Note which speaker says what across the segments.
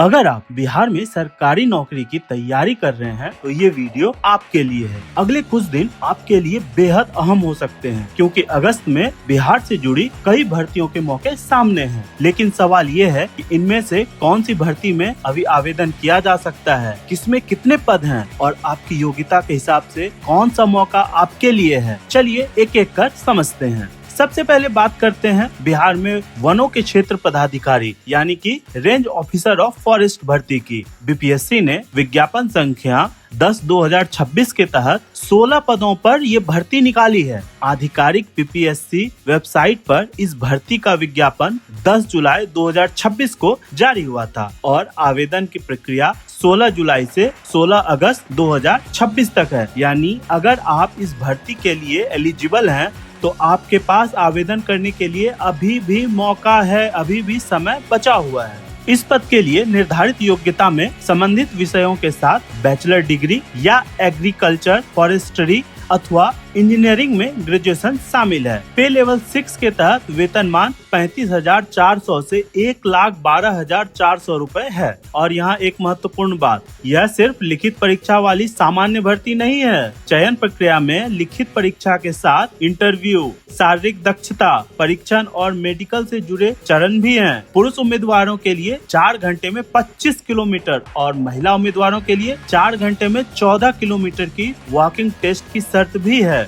Speaker 1: अगर आप बिहार में सरकारी नौकरी की तैयारी कर रहे हैं तो ये वीडियो आपके लिए है। अगले कुछ दिन आपके लिए बेहद अहम हो सकते हैं क्योंकि अगस्त में बिहार से जुड़ी कई भर्तियों के मौके सामने हैं। लेकिन सवाल ये है कि इनमें से कौन सी भर्ती में अभी आवेदन किया जा सकता है, किसमें कितने पद हैं और आपकी योग्यता के हिसाब से कौन सा मौका आपके लिए है। चलिए एक एक कर समझते हैं। सबसे पहले बात करते हैं बिहार में वनों के क्षेत्र पदाधिकारी यानी कि रेंज ऑफिसर ऑफ फॉरेस्ट भर्ती की। बीपीएससी ने विज्ञापन संख्या 10/2026 के तहत 16 पदों पर ये भर्ती निकाली है। आधिकारिक बीपीएससी वेबसाइट पर इस भर्ती का विज्ञापन 10 जुलाई 2026 को जारी हुआ था और आवेदन की प्रक्रिया 16 जुलाई से 16 अगस्त 2026 तक है। यानी अगर आप इस भर्ती के लिए एलिजिबल हैं तो आपके पास आवेदन करने के लिए अभी भी मौका है, अभी भी समय बचा हुआ है। इस पद के लिए निर्धारित योग्यता में संबंधित विषयों के साथ बैचलर डिग्री या एग्रीकल्चर, फॉरेस्ट्री अथवा इंजीनियरिंग में ग्रेजुएशन शामिल है। पे लेवल 6 के तहत वेतनमान 35,400 से 1,12,400 रूपए है। और यहाँ एक महत्वपूर्ण बात, यह सिर्फ लिखित परीक्षा वाली सामान्य भर्ती नहीं है। चयन प्रक्रिया में लिखित परीक्षा के साथ इंटरव्यू, शारीरिक दक्षता परीक्षण और मेडिकल से जुड़े चरण भी हैं। पुरुष उम्मीदवारों के लिए 4 घंटे में 25 किलोमीटर और महिला उम्मीदवारों के लिए 4 घंटे में 14 किलोमीटर की वॉकिंग टेस्ट की शर्त भी है।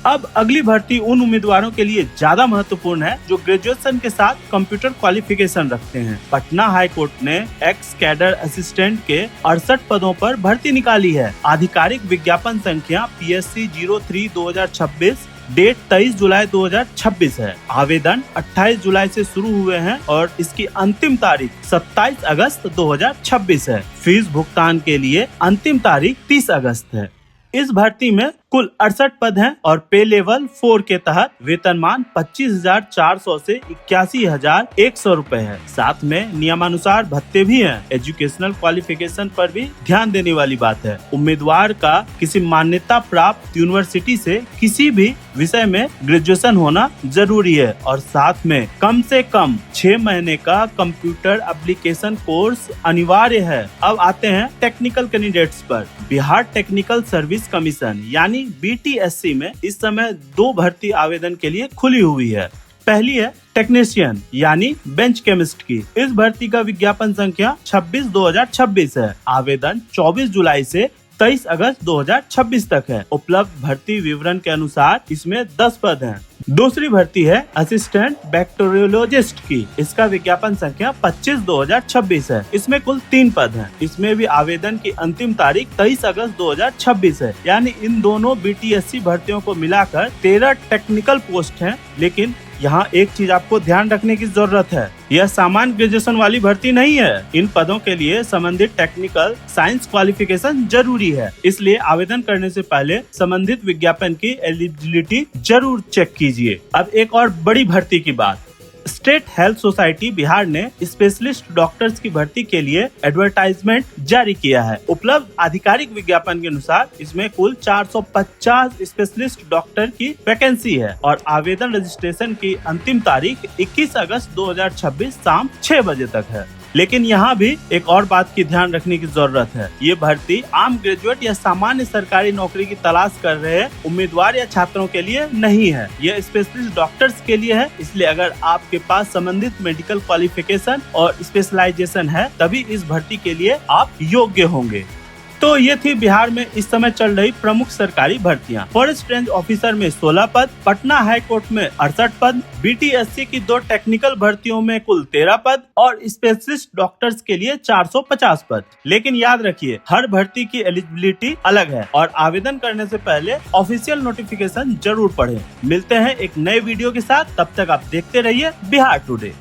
Speaker 1: अब अगली भर्ती उन उम्मीदवारों के लिए ज्यादा महत्वपूर्ण है जो ग्रेजुएशन के साथ कंप्यूटर क्वालिफिकेशन रखते हैं। पटना हाई कोर्ट ने एक्स कैडर असिस्टेंट के 68 पदों पर भर्ती निकाली है। आधिकारिक विज्ञापन संख्या PSC 03/2026, डेट 23 जुलाई 2026 है। आवेदन 28 जुलाई से शुरू हुए हैं और इसकी अंतिम तारीख 27 अगस्त 2026 है। फीस भुगतान के लिए अंतिम तारीख 30 अगस्त है। इस भर्ती में कुल 68 पद हैं और पे लेवल 4 के तहत वेतनमान 25,400 से 81,100 रूपए है। साथ में नियमानुसार भत्ते भी हैं। एजुकेशनल क्वालिफिकेशन पर भी ध्यान देने वाली बात है। उम्मीदवार का किसी मान्यता प्राप्त यूनिवर्सिटी से किसी भी विषय में ग्रेजुएशन होना जरूरी है और साथ में कम से कम 6 महीने का कंप्यूटर एप्लीकेशन कोर्स अनिवार्य है। अब आते हैं टेक्निकल कैंडिडेट्स पर। बिहार टेक्निकल सर्विस कमीशन यानी BTSC में इस समय 2 भर्ती आवेदन के लिए खुली हुई है। पहली है टेक्नीशियन यानी बेंच केमिस्ट की। इस भर्ती का विज्ञापन संख्या 26/2026 है। आवेदन 24 जुलाई से 23 अगस्त 2026 तक है। उपलब्ध भर्ती विवरण के अनुसार इसमें 10 पद हैं। दूसरी भर्ती है असिस्टेंट बैक्टीरियोलॉजिस्ट की। इसका विज्ञापन संख्या 25/2026 है। इसमें कुल 3 पद हैं। इसमें भी आवेदन की अंतिम तारीख 23 अगस्त 2026 है। यानी इन दोनों BTSC भर्तियों को मिलाकर 13 टेक्निकल पोस्ट हैं। लेकिन यहाँ एक चीज आपको ध्यान रखने की जरूरत है, यह सामान्य ग्रेजुएशन वाली भर्ती नहीं है। इन पदों के लिए संबंधित टेक्निकल साइंस क्वालिफिकेशन जरूरी है। इसलिए आवेदन करने से पहले संबंधित विज्ञापन की एलिजिबिलिटी जरूर चेक कीजिए। अब एक और बड़ी भर्ती की बात, स्टेट हेल्थ सोसाइटी बिहार ने स्पेशलिस्ट डॉक्टर्स की भर्ती के लिए एडवर्टाइजमेंट जारी किया है। उपलब्ध आधिकारिक विज्ञापन के अनुसार इसमें कुल 450 स्पेशलिस्ट डॉक्टर की वैकेंसी है और आवेदन रजिस्ट्रेशन की अंतिम तारीख 21 अगस्त 2026 शाम 6 बजे तक है। लेकिन यहाँ भी एक और बात की ध्यान रखने की जरूरत है। ये भर्ती आम ग्रेजुएट या सामान्य सरकारी नौकरी की तलाश कर रहे उम्मीदवार या छात्रों के लिए नहीं है। ये स्पेशलिस्ट डॉक्टर्स के लिए है। इसलिए अगर आपके पास संबंधित मेडिकल क्वालिफिकेशन और स्पेशलाइजेशन है तभी इस भर्ती के लिए आप योग्य होंगे। तो ये थी बिहार में इस समय चल रही प्रमुख सरकारी भर्तियां। फॉरेस्ट रेंज ऑफिसर में 16 पद, पटना हाई कोर्ट में 68 पद, BTSC की 2 टेक्निकल भर्तियों में कुल 13 पद और स्पेशलिस्ट डॉक्टर्स के लिए 450 पद। लेकिन याद रखिए, हर भर्ती की एलिजिबिलिटी अलग है और आवेदन करने से पहले ऑफिशियल नोटिफिकेशन जरूर पढ़ें। मिलते हैं एक नए वीडियो के साथ, तब तक आप देखते रहिए बिहार टुडे।